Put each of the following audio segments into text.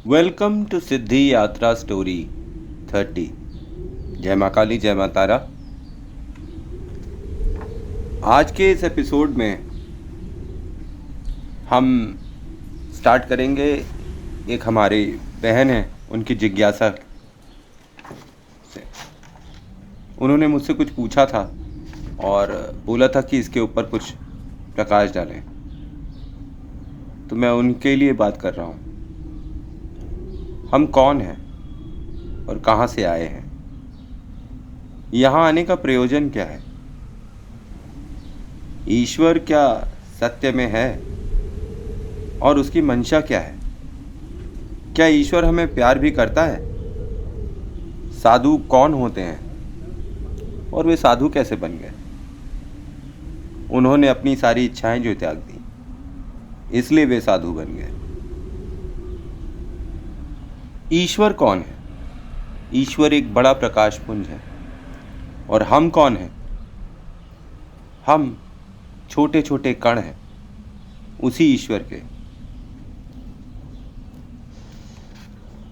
Welcome to सिद्धि यात्रा story 30। जय माँ काली, जय माँ तारा। आज के इस एपिसोड में हम स्टार्ट करेंगे। एक हमारी बहन है, उनकी जिज्ञासा से उन्होंने मुझसे कुछ पूछा था और बोला था कि इसके ऊपर कुछ प्रकाश डालें, तो मैं उनके लिए बात कर रहा हूँ। हम कौन हैं और कहाँ से आए हैं? यहाँ आने का प्रयोजन क्या है? ईश्वर क्या सत्य में है और उसकी मंशा क्या है? क्या ईश्वर हमें प्यार भी करता है? साधु कौन होते हैं और वे साधु कैसे बन गए? उन्होंने अपनी सारी इच्छाएं जो त्याग दी, इसलिए वे साधु बन गए। ईश्वर कौन है? ईश्वर एक बड़ा प्रकाश पुंज है। और हम कौन हैं? हम छोटे छोटे कण हैं उसी ईश्वर के,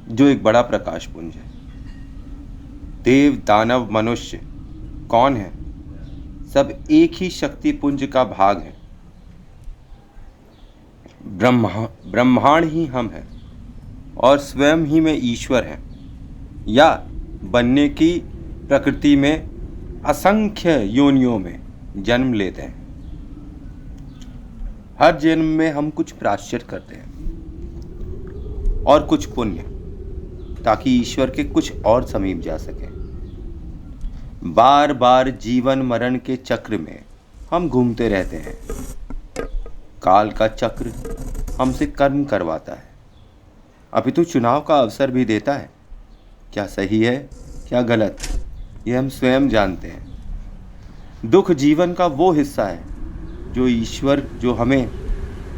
जो एक बड़ा प्रकाश पुंज है। देव, दानव, मनुष्य कौन है? सब एक ही शक्ति पुंज का भाग है। ब्रह्मांड ही हम हैं और स्वयं ही में ईश्वर हैं, या बनने की प्रकृति में असंख्य योनियों में जन्म लेते हैं। हर जन्म में हम कुछ प्रायश्चित करते हैं और कुछ पुण्य, ताकि ईश्वर के कुछ और समीप जा सके। बार बार जीवन मरण के चक्र में हम घूमते रहते हैं। काल का चक्र हमसे कर्म करवाता है, अभी तो चुनाव का अवसर भी देता है। क्या सही है, क्या गलत, ये हम स्वयं जानते हैं। दुख जीवन का वो हिस्सा है जो हमें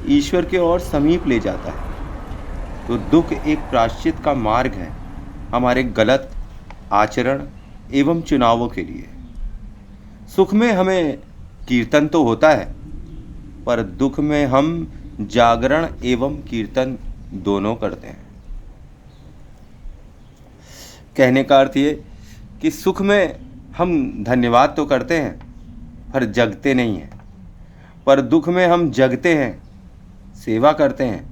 ईश्वर के और समीप ले जाता है। तो दुख एक प्रायश्चित का मार्ग है हमारे गलत आचरण एवं चुनावों के लिए। सुख में हमें कीर्तन तो होता है, पर दुख में हम जागरण एवं कीर्तन दोनों करते हैं। कहने का अर्थ ये कि सुख में हम धन्यवाद तो करते हैं पर जगते नहीं हैं, पर दुख में हम जगते हैं, सेवा करते हैं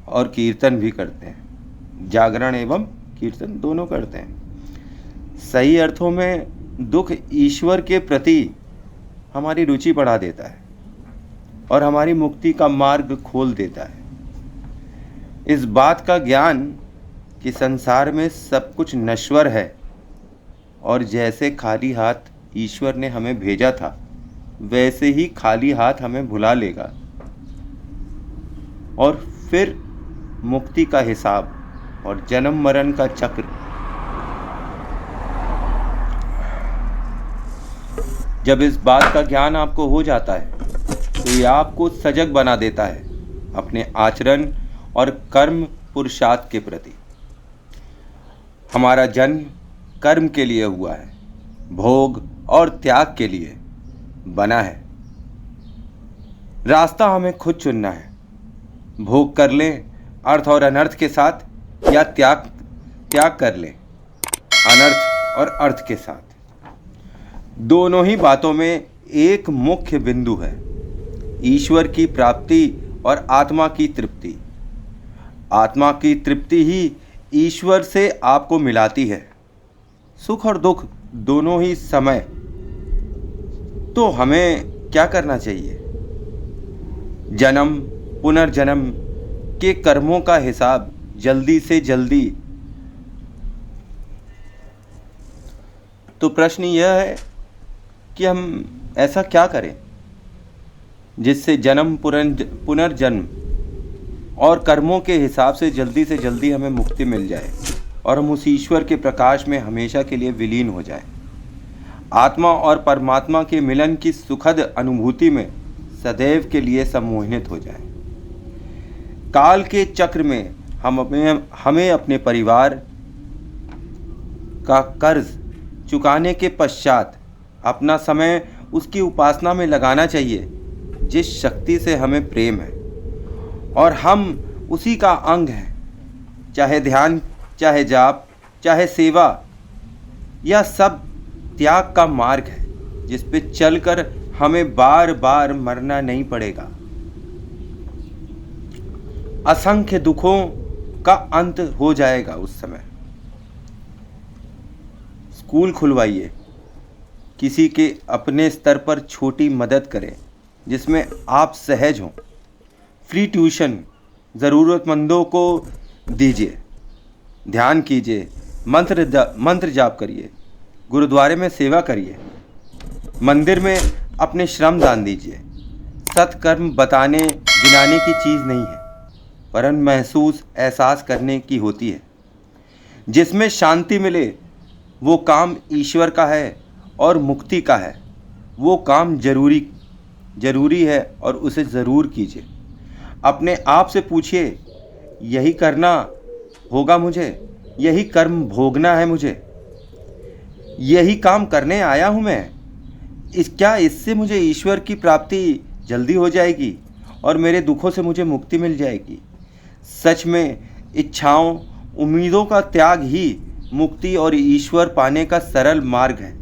और कीर्तन भी करते हैं। जागरण एवं कीर्तन दोनों करते हैं। सही अर्थों में दुख ईश्वर के प्रति हमारी रुचि बढ़ा देता है और हमारी मुक्ति का मार्ग खोल देता है। इस बात का ज्ञान कि संसार में सब कुछ नश्वर है और जैसे खाली हाथ ईश्वर ने हमें भेजा था, वैसे ही खाली हाथ हमें भुला लेगा और फिर मुक्ति का हिसाब और जन्म मरण का चक्र। जब इस बात का ज्ञान आपको हो जाता है तो ये आपको सजग बना देता है अपने आचरण और कर्म पुरुषार्थ के प्रति। हमारा जन्म कर्म के लिए हुआ है, भोग और त्याग के लिए बना है। रास्ता हमें खुद चुनना है। भोग कर लें अर्थ और अनर्थ के साथ, या त्याग कर लें अनर्थ और अर्थ के साथ। दोनों ही बातों में एक मुख्य बिंदु है, ईश्वर की प्राप्ति और आत्मा की तृप्ति। आत्मा की तृप्ति ही ईश्वर से आपको मिलाती है। सुख और दुख दोनों ही समय। तो हमें क्या करना चाहिए? जन्म पुनर्जन्म के कर्मों का हिसाब जल्दी से जल्दी। तो प्रश्न यह है कि हम ऐसा क्या करें जिससे जन्म पुनर्जन्म और कर्मों के हिसाब से जल्दी हमें मुक्ति मिल जाए और हम उस ईश्वर के प्रकाश में हमेशा के लिए विलीन हो जाए। आत्मा और परमात्मा के मिलन की सुखद अनुभूति में सदैव के लिए सम्मोहित हो जाए। काल के चक्र में हमें अपने परिवार का कर्ज चुकाने के पश्चात अपना समय उसकी उपासना में लगाना चाहिए जिस शक्ति से हमें प्रेम है और हम उसी का अंग हैं। चाहे ध्यान, चाहे जाप, चाहे सेवा, यह सब त्याग का मार्ग है जिस पे चलकर हमें बार बार मरना नहीं पड़ेगा। असंख्य दुखों का अंत हो जाएगा उस समय। स्कूल खुलवाइए, किसी के अपने स्तर पर छोटी मदद करें जिसमें आप सहज हों। फ्री ट्यूशन ज़रूरतमंदों को दीजिए। ध्यान कीजिए, मंत्र जाप करिए, गुरुद्वारे में सेवा करिए, मंदिर में अपने श्रम दान दीजिए। सत्कर्म बताने गिनाने की चीज़ नहीं है, वरन महसूस एहसास करने की होती है। जिसमें शांति मिले वो काम ईश्वर का है और मुक्ति का है। वो काम जरूरी है और उसे ज़रूर कीजिए। अपने आप से पूछिए, यही करना होगा मुझे, यही कर्म भोगना है मुझे, यही काम करने आया हूँ मैं। क्या इससे मुझे ईश्वर की प्राप्ति जल्दी हो जाएगी और मेरे दुखों से मुझे मुक्ति मिल जाएगी? सच में इच्छाओं, उम्मीदों का त्याग ही मुक्ति और ईश्वर पाने का सरल मार्ग है,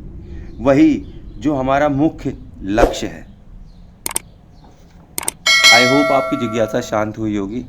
वही जो हमारा मुख्य लक्ष्य है। आई होप आपकी जिज्ञासा शांत हुई होगी।